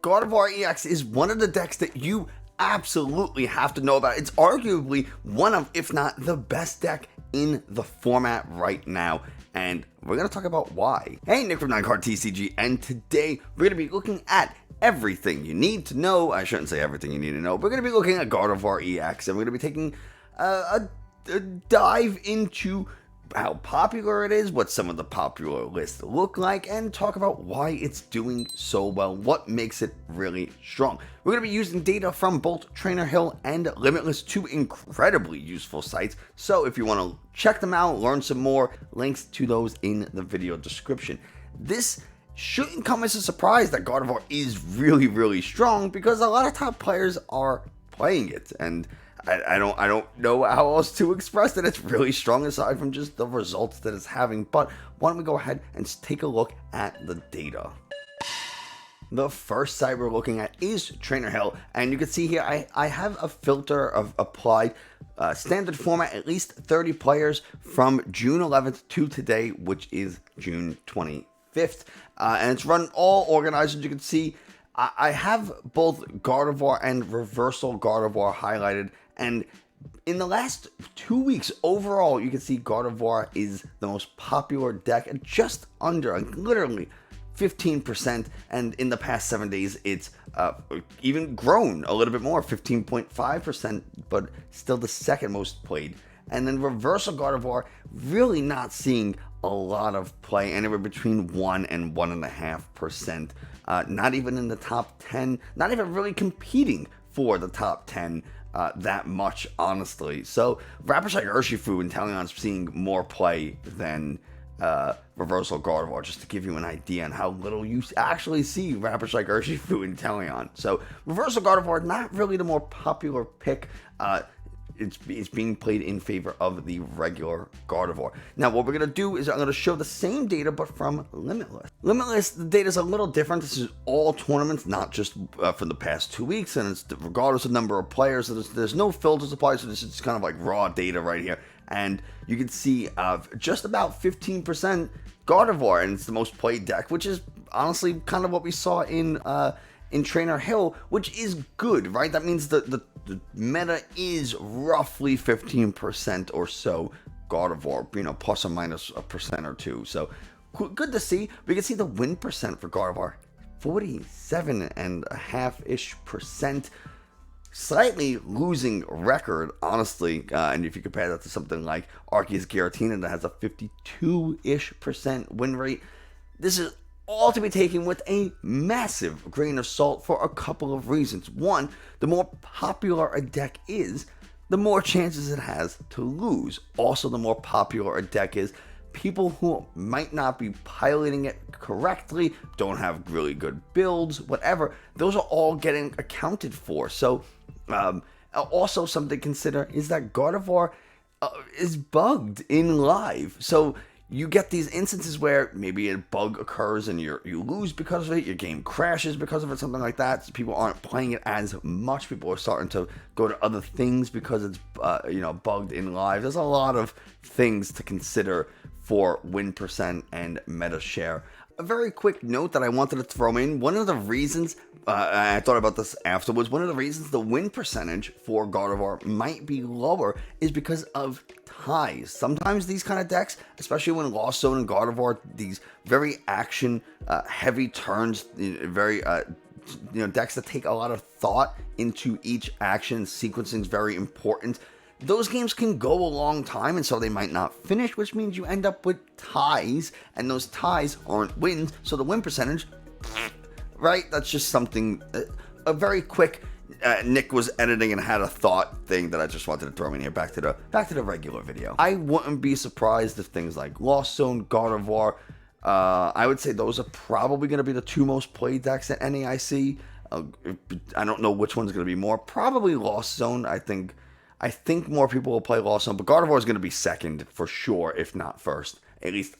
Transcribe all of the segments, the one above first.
Gardevoir EX is one of the decks that you absolutely have to know about. It's arguably one of, if not the best deck in the format right now, and we're going to talk about why. Hey, Nick from 9card TCG, and today we're going to be looking at everything you need to know. I shouldn't say everything you need to know. We're going to be looking at Gardevoir EX, and we're going to be taking a dive into how popular it is, what some of the popular lists look like, and talk about why it's doing so well, what makes it really strong. We're going to be using data from both Trainer Hill and Limitless, two incredibly useful sites, so if you want to check them out, learn some more, links to those in the video description. This shouldn't come as a surprise that Gardevoir is really strong, because a lot of top players are playing it, and I don't know how else to express that it's really strong aside from just the results that it's having. But why don't we go ahead and take a look at the data. The first site we're looking at is Trainer Hill, and you can see here I have a filter of applied standard format, at least 30 players from June 11th to today, which is June 25th, and it's run all organized. As you can see, I have both Gardevoir and Reversal Gardevoir highlighted, and in the last 2 weeks overall, you can see Gardevoir is the most popular deck at just under, literally 15%, and in the past 7 days, it's even grown a little bit more, 15.5%, but still the second most played. And then Reversal Gardevoir really not seeing a lot of play, anywhere between 1 and 1.5%. Not even in the top 10, not even really competing for the top 10 that much, honestly. So Rapidash Urshifu and Talion's seeing more play than Reversal Gardevoir, just to give you an idea on how little you actually see Rapidash Urshifu and Talion. So Reversal Gardevoir, not really the more popular pick. It's being played in favor of the regular Gardevoir. Now, what we're going to do is I'm going to show the same data, but from Limitless. Limitless, the data is a little different. This is all tournaments, not just for the past 2 weeks, and it's regardless of number of players. So there's no filters applied, so this is kind of like raw data right here. And you can see just about 15% Gardevoir, and it's the most played deck, which is honestly kind of what we saw in Trainer Hill, which is good, right? That means the meta is roughly 15% or so Gardevoir, plus or minus a percent or two. So good to see. We can see the win percent for Gardevoir, 47.5%. Slightly losing record, honestly, and if you compare that to something like Arceus Giratina that has a 52-ish% win rate, this is all to be taken with a massive grain of salt for a couple of reasons. One, the more popular a deck is, the more chances it has to lose. Also, the more popular a deck is, people who might not be piloting it correctly, don't have really good builds, whatever, those are all getting accounted for. So, also something to consider is that Gardevoir is bugged in live. So you get these instances where maybe a bug occurs and you lose because of it, your game crashes because of it, something like that. So people aren't playing it as much. People are starting to go to other things because it's bugged in live. There's a lot of things to consider for win percent and meta share. A very quick note that I wanted to throw in, one of the reasons, I thought about this afterwards, one of the reasons the win percentage for Gardevoir might be lower is because of ties. Sometimes these kind of decks, especially when Lost Zone and Gardevoir, these very action heavy turns, very decks that take a lot of thought into each action, sequencing is very important. Those games can go a long time, and so they might not finish, which means you end up with ties, and those ties aren't wins, so the win percentage, right? That's just something, a very quick, Nick was editing and had a thought thing that I just wanted to throw in here, back to the regular video. I wouldn't be surprised if things like Lost Zone, Gardevoir, I would say those are probably going to be the two most played decks at NAIC. I don't know which one's going to be more, probably Lost Zone. I think more people will play Lost Zone, but Gardevoir is going to be second for sure, if not first. At least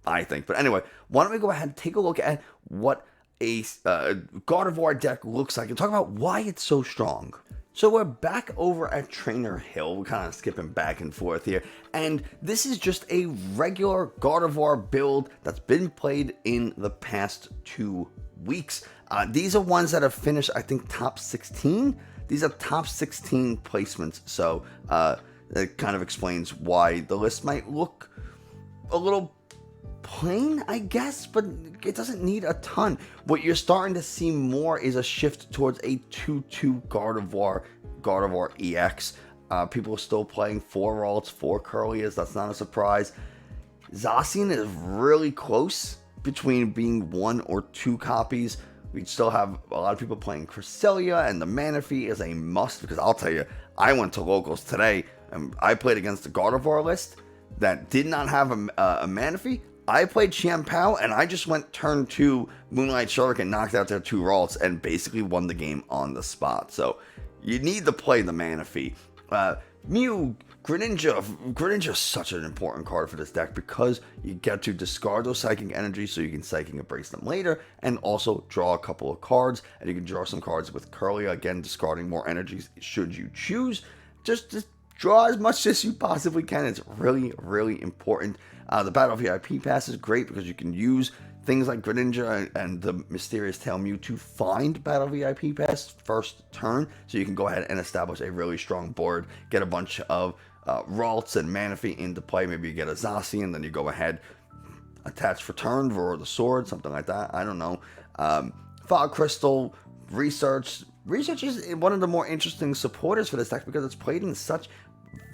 I think. But anyway, why don't we go ahead and take a look at what a Gardevoir deck looks like and talk about why it's so strong. So we're back over at Trainer Hill. We're kind of skipping back and forth here. And this is just a regular Gardevoir build that's been played in the past 2 weeks. These are ones that have finished, I think, top 16. These are top 16 placements, so it kind of explains why the list might look a little plain, I guess, but it doesn't need a ton. What you're starting to see more is a shift towards a 2-2 Gardevoir EX. People are still playing 4 Ralts, 4 Curlias. That's not a surprise. Zacian is really close between being 1 or 2 copies. We'd still have a lot of people playing Cresselia, and the Manaphy is a must, because I'll tell you, I went to locals today and I played against the Gardevoir list that did not have a Manaphy. I played Champao, and I just went turn 2 Moonlight Shark and knocked out their 2 Ralts and basically won the game on the spot. So you need to play the Manaphy. Mew, Greninja is such an important card for this deck because you get to discard those Psychic Energies so you can Psychic Embrace them later, and also draw a couple of cards, and you can draw some cards with Curlia, again discarding more energies should you choose. Just draw as much as you possibly can. It's really, really important. The Battle VIP Pass is great because you can use things like Greninja and the Mysterious Tail Mew to find Battle VIP Pass first turn, so you can go ahead and establish a really strong board, get a bunch of Ralts and Manaphy into play. Maybe you get a Zacian, then you go ahead, attach for turn, Roar the Sword, something like that. I don't know. Fog Crystal, Research. Research is one of the more interesting supporters for this deck because it's played in such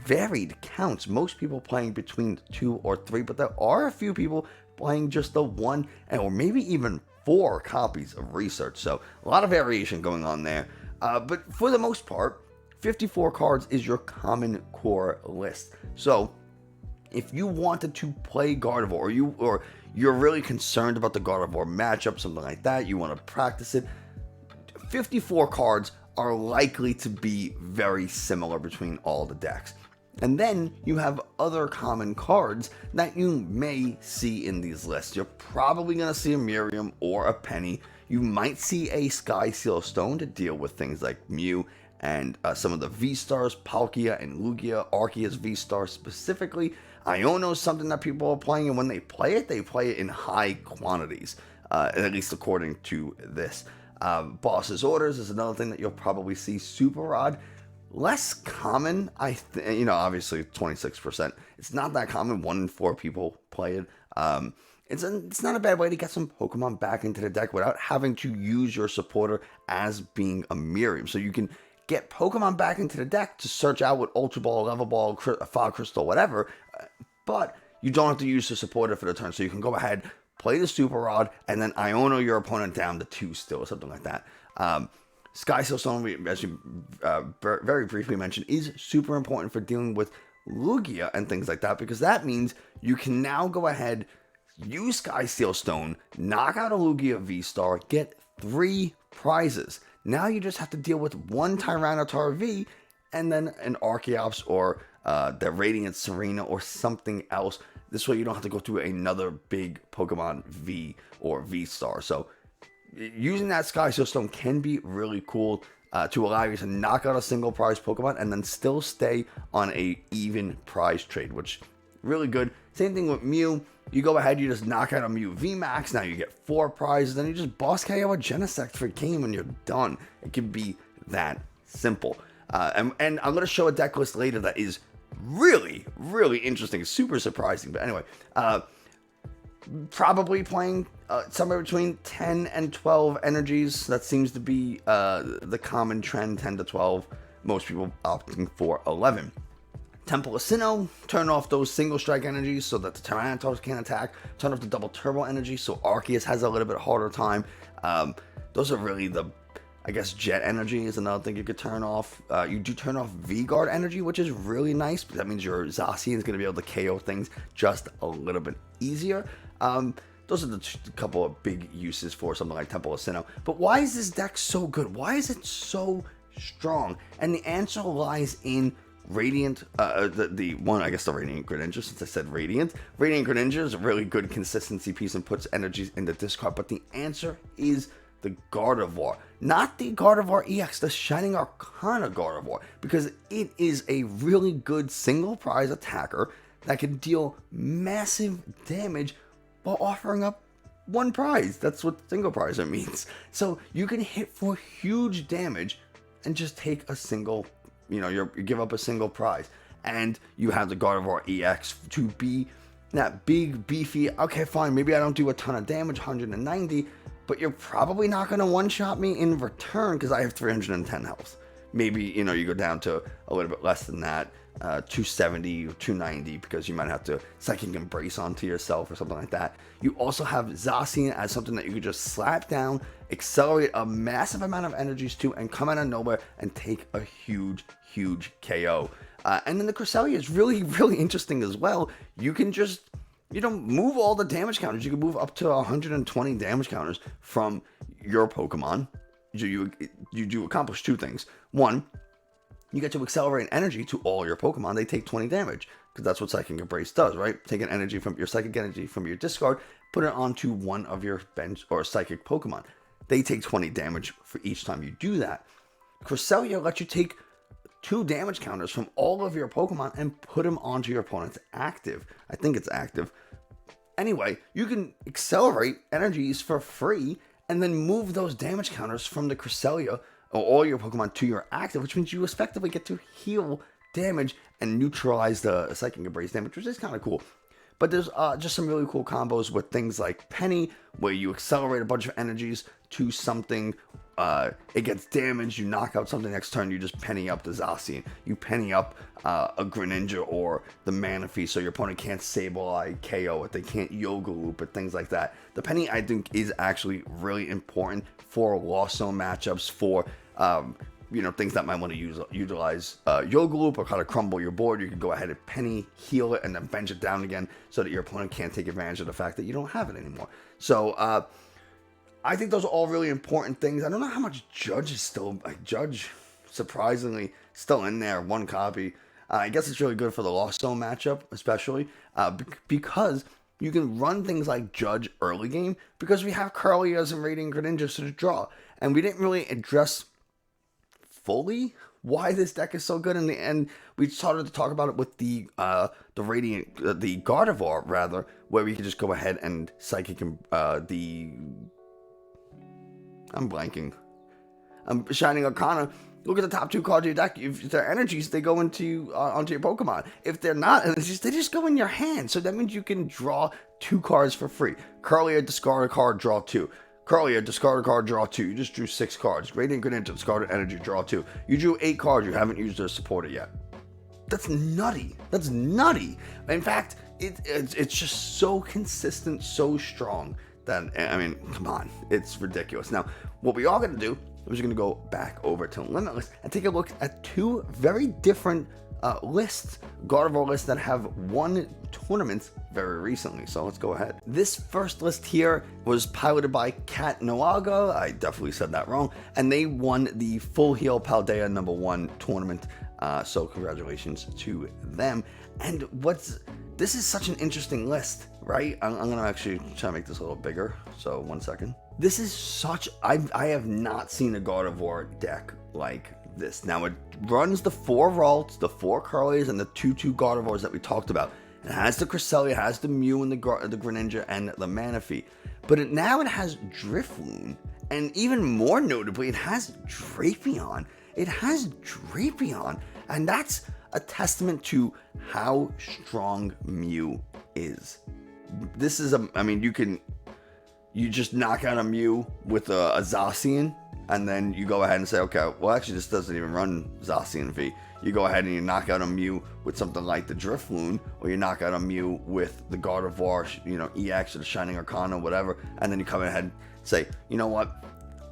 varied counts. Most people playing between 2 or 3, but there are a few people playing just the 1 or maybe even 4 copies of Research. So a lot of variation going on there. But for the most part, 54 cards is your common core list. So if you wanted to play Gardevoir, or you're really concerned about the Gardevoir matchup, something like that, you want to practice it, 54 cards are likely to be very similar between all the decks. And then you have other common cards that you may see in these lists. You're probably going to see a Miriam or a Penny. You might see a Sky Seal Stone to deal with things like Mew and some of the V-Stars, Palkia and Lugia, Arceus V-Star specifically. Iono is something that people are playing, and when they play it in high quantities, at least according to this. Boss's Orders is another thing that you'll probably see. Super Rod, less common, obviously 26%. It's not that common. 1 in 4 people play it. It's not a bad way to get some Pokemon back into the deck without having to use your supporter as being a Miriam. So you can get Pokemon back into the deck to search out with Ultra Ball, Level Ball, Fog Crystal, whatever, but you don't have to use the supporter for the turn. So you can go ahead, play the Super Rod, and then Iono your opponent down to 2 still, or something like that. Sky Seal Stone, as you very briefly mentioned, is super important for dealing with Lugia and things like that, because that means you can now go ahead, use Sky Seal Stone, knock out a Lugia V-Star, get 3 prizes. Now you just have to deal with 1 Tyranitar V, and then an Archeops or the Radiant Serena or something else. This way you don't have to go through another big Pokemon V or V-Star. So using that Sky Seal Stone can be really cool to allow you to knock out a single prize Pokemon and then still stay on a even prize trade, which really good. Same thing with Mew. You go ahead, you just knock out a Mew VMAX, now you get 4 prizes, then you just boss KO a Genesect for a game and you're done. It can be that simple. And I'm going to show a deck list later that is really, really interesting, super surprising. But anyway, probably playing somewhere between 10 and 12 energies. That seems to be the common trend, 10 to 12. Most people opting for 11. Temple of Sinnoh, turn off those single strike energies so that the Tyranitars can't attack. Turn off the double turbo energy so Arceus has a little bit harder time. Those are really the, I guess, Jet energy is another thing you could turn off. You do turn off V-Guard energy, which is really nice, but that means your Zacian is going to be able to KO things just a little bit easier. Those are the couple of big uses for something like Temple of Sinnoh. But why is this deck so good? Why is it so strong? And the answer lies in Radiant, the Radiant Greninja, since I said Radiant. Radiant Greninja is a really good consistency piece and puts energies in the discard, but the answer is the Gardevoir. Not the Gardevoir EX, the Shining Arcana Gardevoir, because it is a really good single prize attacker that can deal massive damage while offering up one prize. That's what single prizer means. So you can hit for huge damage and just take a single, you give up a single prize. And you have the Gardevoir EX to be that big, beefy, okay, fine, maybe I don't do a ton of damage, 190, but you're probably not going to one-shot me in return because I have 310 health. Maybe, you go down to a little bit less than that, 270 or 290, because you might have to Psychic Embrace onto yourself or something like that. You also have Zacian as something that you could just slap down, accelerate a massive amount of energies to, and come out of nowhere and take a huge, huge KO. And then the Cresselia is really, really interesting as well. You can just, move all the damage counters. You can move up to 120 damage counters from your Pokemon. You do accomplish two things. One, you get to accelerate energy to all your Pokemon. They take 20 damage, because that's what Psychic Embrace does, right? Take an energy from your Psychic energy from your discard, put it onto one of your bench or Psychic Pokemon. They take 20 damage for each time you do that. Cresselia lets you take 2 damage counters from all of your Pokemon and put them onto your opponent's active. I think it's active. Anyway, you can accelerate energies for free and then move those damage counters from the Cresselia or all your Pokemon to your active, which means you effectively get to heal damage and neutralize the Psychic Embrace damage, which is kind of cool. But there's just some really cool combos with things like Penny, where you accelerate a bunch of energies to something. It gets damaged, you knock out something next turn, you just penny up the Zacian. You penny up a Greninja or the Manaphy, so your opponent can't Sableye, KO it, they can't Yoga Loop it, things like that. The penny, I think, is actually really important for Lost Zone matchups, for things that might want to utilize Yoga Loop or kind of crumble your board. You can go ahead and penny, heal it, and then bench it down again so that your opponent can't take advantage of the fact that you don't have it anymore. So, I think those are all really important things. I don't know how much Judge is still, Judge, surprisingly, still in there, 1 copy. I guess it's really good for the Lost Zone matchup, especially, because you can run things like Judge early game, because we have Kirlias and Radiant Greninjas to draw. And we didn't really address fully why this deck is so good in the end. We started to talk about it with the Gardevoir, rather, where we could just go ahead and Psychic I'm blanking. Shining Arcana. Look at the top 2 cards of your deck. If they're energies, they go into onto your Pokemon. If they're not energies, they just go in your hand. So that means you can draw 2 cards for free. Kirlia, discard a card, draw 2. Kirlia, discard a card, draw 2. You just drew 6 cards. Radiant Greninja, discarded energy, draw 2. You drew 8 cards. You haven't used their supporter yet. That's nutty. That's nutty. In fact, it's just so consistent, so strong. That, I mean, come on, it's ridiculous. Now, what we are going to do is we're going to go back over to Limitless and take a look at 2 very different lists, Gardevoir lists that have won tournaments very recently. So let's go ahead. This first list here was piloted by Kat Noaga. I definitely said that wrong. And they won the Full Heal Paldea #1 tournament. So congratulations to them. And this is such an interesting list, right? I'm going to actually try to make this a little bigger. So 1 second. This is I have not seen a Gardevoir deck like this. Now it runs the 4 Ralts, the 4 Curlies, and the 2/2 Gardevoirs that we talked about. It has the Cresselia, it has the Mew and the Greninja and the Manaphy. But now it has Drifloon. And even more notably, it has Drapion. It has Drapion. And that's a testament to how strong Mew is. This is you just knock out a Mew with a Zacian, and then you go ahead and say, okay, well actually this doesn't even run Zacian V. You go ahead and you knock out a Mew with something like the Drifloon, or you knock out a Mew with the Gardevoir, EX or the Shining Arcana, whatever, and then you come ahead and say, you know what?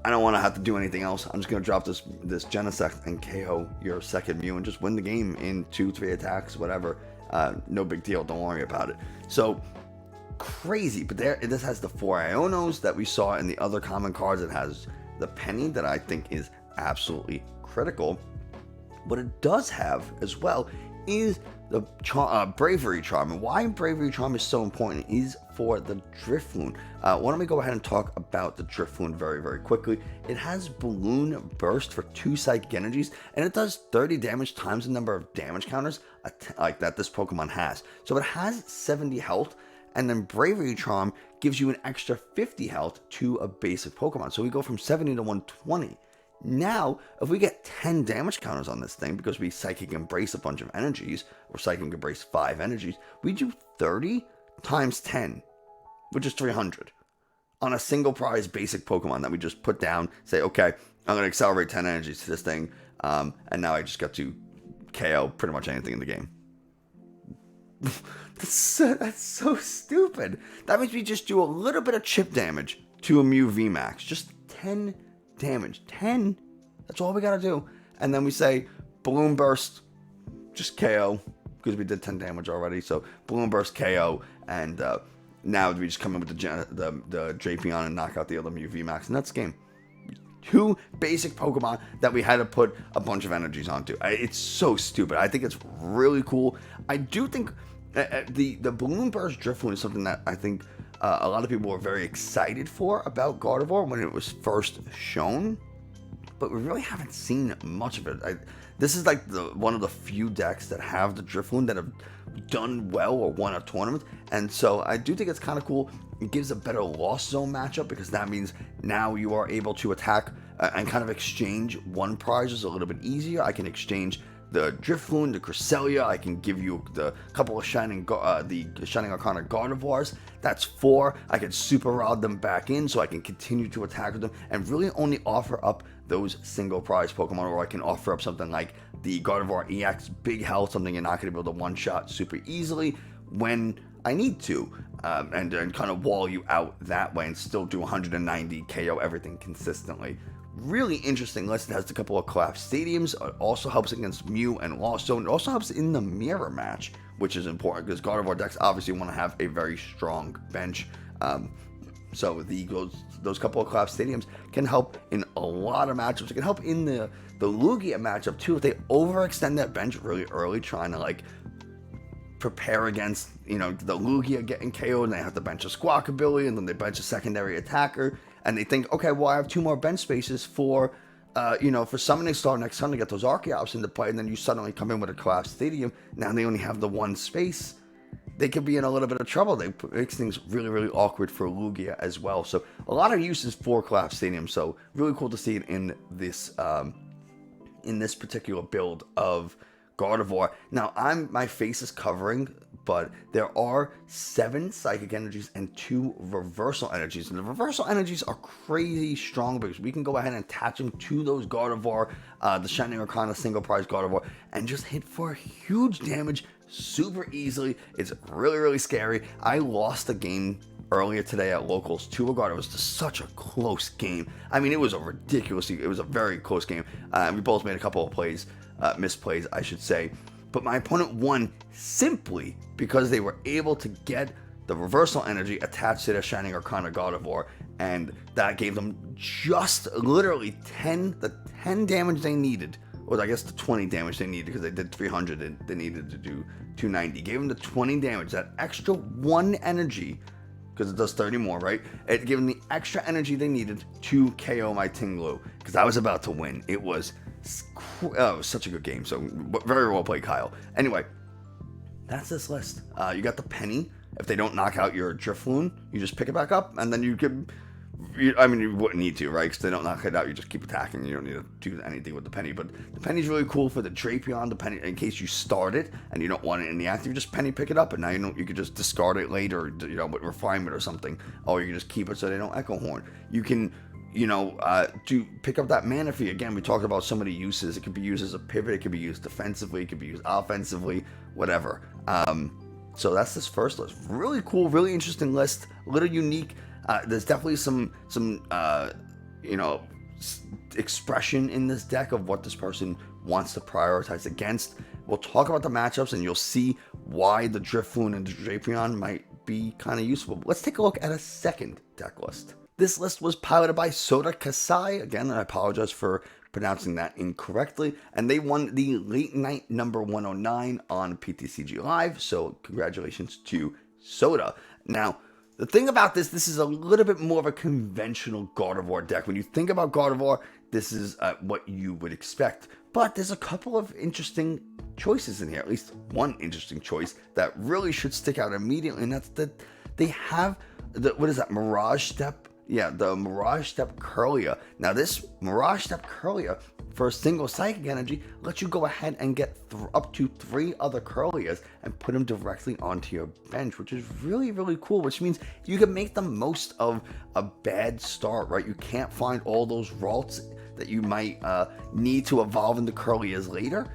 I don't want to have to do anything else. I'm just going to drop this Genesect and KO your second Mew and just win the game in 2-3 attacks, whatever. No big deal. Don't worry about it. So, crazy. But this has the 4 Ionos that we saw in the other common cards. It has the Penny that I think is absolutely critical. What it does have as well is the Bravery Charm. And why Bravery Charm is so important is for the Drifloon. Why don't we go ahead and talk about the Drifloon very, very quickly. It has Balloon Burst for 2 Psychic Energies, and it does 30 damage times the number of damage counters like that this Pokemon has. So it has 70 health, and then Bravery Charm gives you an extra 50 health to a basic Pokemon. So we go from 70 to 120. Now, if we get 10 damage counters on this thing, because we Psychic Embrace a bunch of energies, or Psychic Embrace 5 energies, we do 30 times 10, which is 300, on a single prize basic Pokemon that we just put down, say, okay, I'm going to accelerate 10 energies to this thing, and now I just got to KO pretty much anything in the game. That's so stupid. That means we just do a little bit of chip damage to a Mew VMAX. Just 10 damage. 10. That's all we gotta do. And then we say Balloon Burst, just KO, because we did 10 damage already. So Balloon Burst KO, and now we just come in with the Drapion and knock out the other Mew VMAX, and that's the game. 2 basic Pokemon that we had to put a bunch of energies onto. It's so stupid. I think it's really cool. I do think the Balloon Burst Drifloon is something that I think a lot of people were very excited for about Gardevoir when it was first shown, but we really haven't seen much of it. This is like one of the few decks that have the Drifloon that have done well or won a tournament, and so I do think it's kind of cool. It gives a better Lost Zone matchup, because that means now you are able to attack and kind of exchange one prizes a little bit easier. I can exchange the Drifloon, the Cresselia. I can give you the couple of Shining Arcana Gardevoirs. That's 4. I can super rod them back in, so I can continue to attack with them and really only offer up those single prize Pokemon, or I can offer up something like the Gardevoir EX, big health, something you're not going to be able to one-shot super easily when I need to, and kind of wall you out that way and still do 190 KO everything consistently. Really interesting list. It has a couple of collapsed stadiums. It also helps against Mew and Lost Zone. It also helps in the mirror match, which is important because Gardevoir decks obviously want to have a very strong bench. So those couple of collapsed stadiums can help in a lot of matchups. It can help in the Lugia matchup too if they overextend that bench really early, trying to like prepare against the Lugia getting KO'd, and they have to bench a Squawkabilly, and then they bench a secondary attacker, and they think, okay, well, I have 2 more bench spaces for Summoning Star next time to get those Archeops into play, and then you suddenly come in with a collapsed stadium. Now they only have the 1 space. They could be in a little bit of trouble. They makes things really, really awkward for Lugia as well. So a lot of uses for collapsed stadiums. So really cool to see it in this particular build of Gardevoir. Now my face is covering, but there are 7 Psychic Energies and 2 Reversal Energies. And the Reversal Energies are crazy strong because we can go ahead and attach them to those Gardevoir, the Shining Arcana single prize Gardevoir, and just hit for huge damage super easily. It's really, really scary. I lost a game earlier today at locals to a Gardevoir. It was just such a close game. I mean, it was a very close game. We both made a couple of plays, misplays, I should say. But my opponent won simply because they were able to get the Reversal Energy attached to their Shining Arcana Gardevoir, and that gave them just literally the 10 damage they needed, or I guess the 20 damage they needed, because they did 300 and they needed to do 290. Gave them the 20 damage, that extra 1 energy, because it does 30 more, right? It gave them the extra energy they needed to KO my Tinglu, because I was about to win. It was such a good game. So very well played, Kyle. Anyway, that's this list. You got the Penny. If they don't knock out your Drifloon, you just pick it back up, and then you wouldn't need to, right? Because they don't knock it out, you just keep attacking. You don't need to do anything with the Penny. But the Penny's really cool for the Drapion. The Penny, in case you start it and you don't want it in the active, you just Penny pick it up, and now you could just discard it later, with Refinement or something. Or you can just keep it so they don't Echo Horn. You can pick up that Manaphy. Again, we talked about so many uses. It could be used as a pivot, it could be used defensively, it could be used offensively, whatever. So that's this first list. Really cool, really interesting list. A little unique. There's definitely some expression in this deck of what this person wants to prioritize against. We'll talk about the matchups, and you'll see why the Drifloon and the Drapion might be kind of useful. But let's take a look at a second deck list. This list was piloted by Soda Kasai. Again, I apologize for pronouncing that incorrectly. And they won the late night number 109 on PTCG Live. So congratulations to Soda. Now, the thing about this is a little bit more of a conventional Gardevoir deck. When you think about Gardevoir, this is what you would expect. But there's a couple of interesting choices in here. At least one interesting choice that really should stick out immediately. And that's they have what is that, Mirage Step? Yeah, the Mirage Step Cresselia. Now this Mirage Step Cresselia, for a single Psychic Energy, lets you go ahead and get up to 3 other Cresselias and put them directly onto your bench, which is really, really cool, which means you can make the most of a bad start, right? You can't find all those Ralts that you might need to evolve into Cresselias later.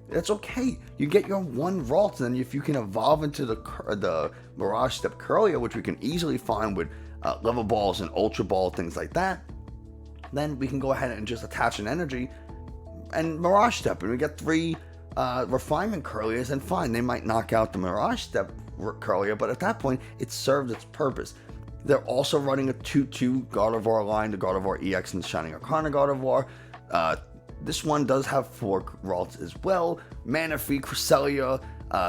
That's okay. You get your 1 Ralt, and then if you can evolve into the Mirage Step Cresselia, which we can easily find with level balls and ultra ball, things like that, then we can go ahead and just attach an energy and Mirage Step, and we get 3 Refinement Cresselias, and fine, they might knock out the Mirage Step Cresselia, but at that point, it served its purpose. They're also running a 2-2 Gardevoir line, the Gardevoir EX and Shining Arcana Gardevoir. This one does have 4 Ralts as well, Manaphy, Cresselia,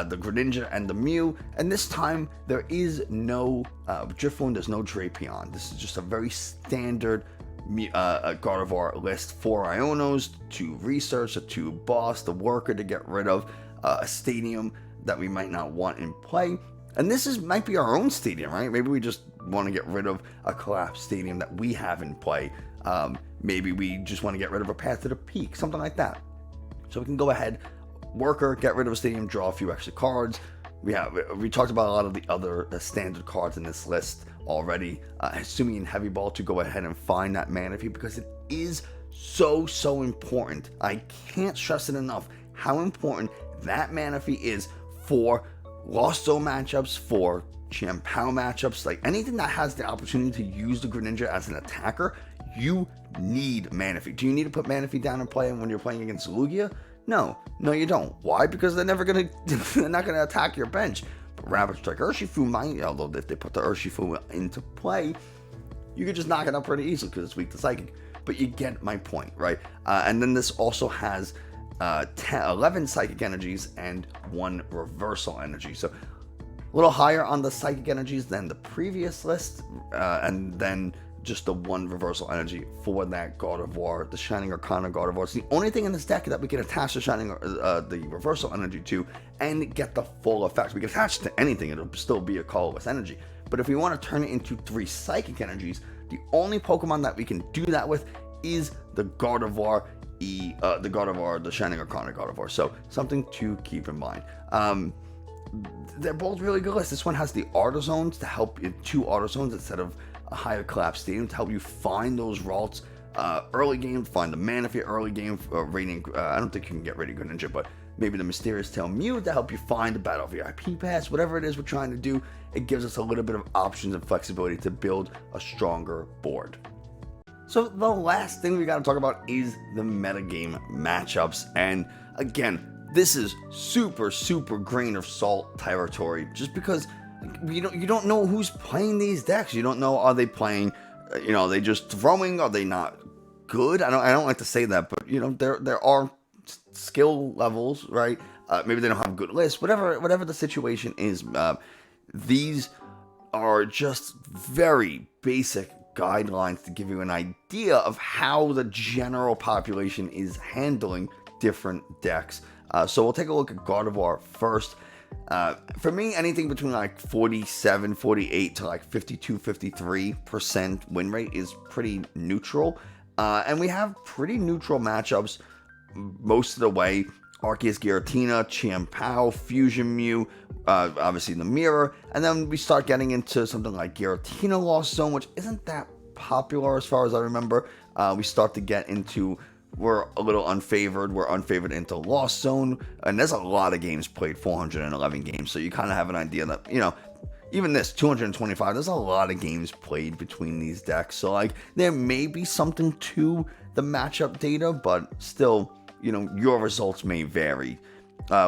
the Greninja, and the Mew, and this time there is no Drifloon, there's no Drapion. This is just a very standard Gardevoir list: 4 Ionos, 2 Research, a 2 Boss, the Worker to get rid of, a Stadium that we might not want in play. And this might be our own Stadium, right? Maybe we just want to get rid of a collapsed Stadium that we have in play. Maybe we just want to get rid of a Path to the Peak, something like that. So we can go ahead, Worker, get rid of a Stadium, draw a few extra cards. We talked about a lot of the other standard cards in this list already. Assuming in Heavy Ball to go ahead and find that Manaphy, because it is so important. I can't stress it enough how important that Manaphy is for Lost Zone matchups, for Chien-Pao matchups, like anything that has the opportunity to use the Greninja as an attacker. You need Manaphy. Do you need to put Manaphy down and play when you're playing against Lugia? No, you don't. Why? Because they're not gonna attack your bench. But Rapid Strike Urshifu might, although if they put the Urshifu into play, you could just knock it out pretty easily because it's weak to Psychic. But you get my point, right? And then this also has 11 Psychic Energies and 1 Reversal Energy. So a little higher on the Psychic Energies than the previous list, and then just the 1 Reversal Energy for that Gardevoir, the Shining Arcana Gardevoir. It's the only thing in this deck that we can attach the Reversal Energy to and get the full effect. We can attach it to anything, it'll still be a colorless energy. But if we want to turn it into 3 Psychic Energies, the only Pokemon that we can do that with is the Gardevoir, the Shining Arcana Gardevoir. So something to keep in mind. They're both really good lists. This one has the Auto Zones to help you, 2 Auto Zones instead of a higher collapse Stadium to help you find those Ralts early game, find the Manaphy early game, rating. I don't think you can get Rating Greninja, but maybe the Mysterious Tail Mew to help you find the Battle VIP Pass. Whatever it is we're trying to do, it gives us a little bit of options and flexibility to build a stronger board. So the last thing we got to talk about is the metagame matchups, and again, this is super grain of salt territory, just because you don't know who's playing these decks. You don't know, are they playing, are they just throwing, are they not good? I don't like to say that, but there are skill levels, right? Maybe they don't have good lists, whatever the situation is. These are just very basic guidelines to give you an idea of how the general population is handling different decks. So we'll take a look at Gardevoir first. For me, anything between like 47, 48 to like 52, 53% win rate is pretty neutral. And we have pretty neutral matchups most of the way. Arceus Giratina, Chien-Pao, Fusion Mew, obviously the Mirror. And then we start getting into something like Giratina Lost Zone, which isn't that popular as far as I remember. We start to get into, we're a little unfavored. We're unfavored into Lost Zone. And there's a lot of games played, 411 games. So you kind of have an idea that, even this, 225, there's a lot of games played between these decks. So, like, there may be something to the matchup data, but still, your results may vary.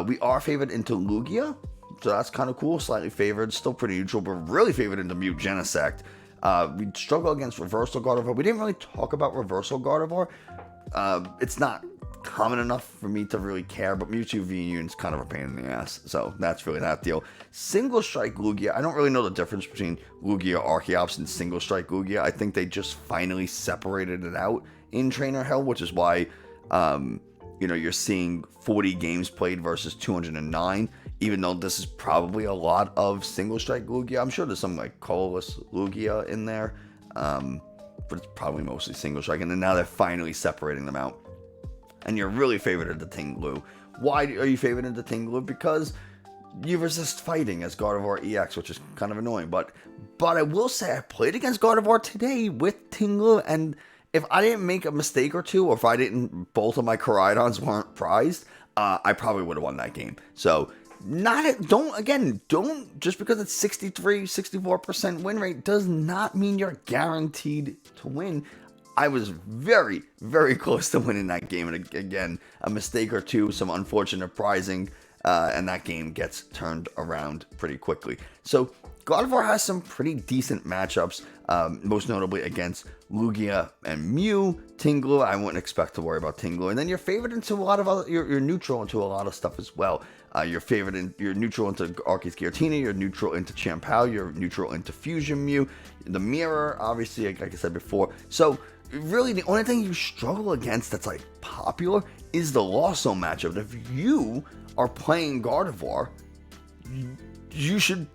We are favored into Lugia, so that's kind of cool. Slightly favored, still pretty neutral, but really favored into Mew Genesect. We struggle against Reversal Gardevoir. We didn't really talk about Reversal Gardevoir. It's not common enough for me to really care, but Mewtwo V Union's kind of a pain in the ass, so that's really that deal. Single Strike Lugia, I don't really know the difference between Lugia Archeops and Single Strike Lugia. I think they just finally separated it out in Trainer Hell, which is why, you're seeing 40 games played versus 209. even though this is probably a lot of single strike Lugia. I'm sure there's some like colorless Lugia in there, but it's probably mostly single strike. And then now they're finally separating them out. And you're really favored the Tinglu. Why are you favored the Tinglu? Because you resist fighting as Gardevoir EX, which is kind of annoying. But I will say I played against Gardevoir today with Tinglu, and if I didn't make a mistake or two, or if I didn't, both of my Koraidons weren't prized, I probably would have won that game. So don't just because it's 64% win rate does not mean you're guaranteed to win. I was very, very close to winning that game, and again, a mistake or two, some unfortunate prizing, and that game gets turned around pretty quickly. So Gardevoir has some pretty decent matchups, most notably against Lugia and Mew. Tinglu, I wouldn't expect to worry about Tinglu. And then you're favored into a lot of other, you're neutral into a lot of stuff as well. You're neutral into Arceus Giratina, you're neutral into Champao, you're neutral into Fusion Mew, the Mirror, obviously, like I said before. So really, the only thing you struggle against that's like popular is the Lawso matchup. If you are playing Gardevoir, you should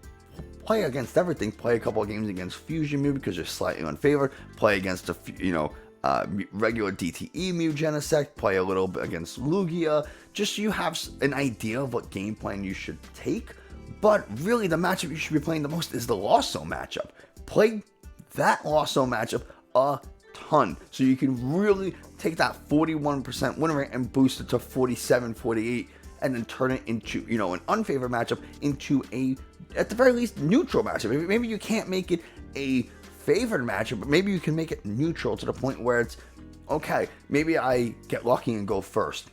play against everything. Play a couple of games against Fusion Mew because you're slightly unfavored. Play against regular DTE Mew Genesect. Play a little bit against Lugia. Just so you have an idea of what game plan you should take. But really, the matchup you should be playing the most is the Lawso matchup. Play that Lawso matchup a ton, so you can really take that 41% win rate and boost it to 47, 48, and then turn it into, an unfavored matchup into a, at the very least, neutral matchup. Maybe you can't make it a favored matchup, but maybe you can make it neutral to the point where it's, okay, maybe I get lucky and go first.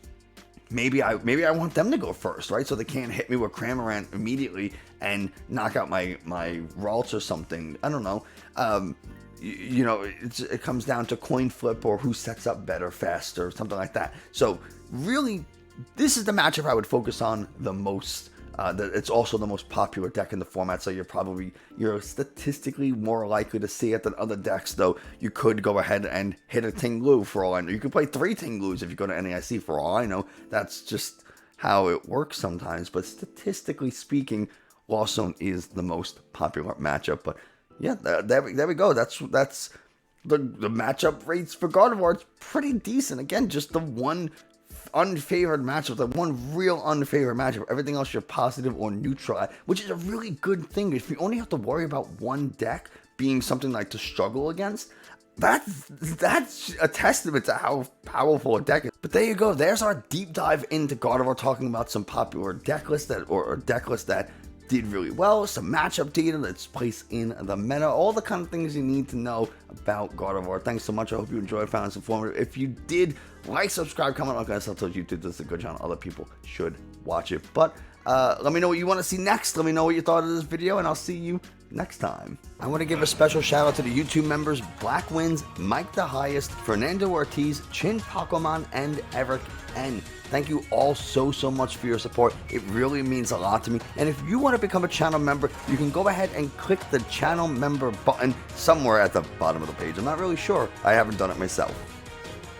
Maybe I want them to go first, right? So they can't hit me with Cramorant immediately and knock out my Ralts or something. I don't know. It comes down to coin flip or who sets up better, faster, something like that. So really, this is the matchup I would focus on the most. It's also the most popular deck in the format, so you're statistically more likely to see it than other decks, though you could go ahead and hit a Tinglu for all I know. You could play 3 Tinglus if you go to NAIC for all I know. That's just how it works sometimes, but statistically speaking, Lawson is the most popular matchup. But yeah, there we go. That's the matchup rates for Gardevoir. It's pretty decent. Again, just the one unfavored matchup, the one real unfavored matchup. Everything else you're positive or neutral at, which is a really good thing. If you only have to worry about one deck being something like to struggle against, that's a testament to how powerful a deck is. But there you go. There's our deep dive into Gardevoir, talking about some popular deck lists that did really well, some matchup data that's placed in the meta, all the kind of things you need to know about Gardevoir. Thanks so much. I hope you enjoyed, found this informative. If you did, like, subscribe, comment, like I said, I told you this is a good channel. Other people should watch it. But let me know what you want to see next. Let me know what you thought of this video, and I'll see you next time. I want to give a special shout out to the YouTube members Black Wins, Mike the Highest, Fernando Ortiz, Chin Pokemon, and Eric N. Thank you all so much for your support. It really means a lot to me. And if you want to become a channel member, you can go ahead and click the channel member button somewhere at the bottom of the page. I'm not really sure. I haven't done it myself.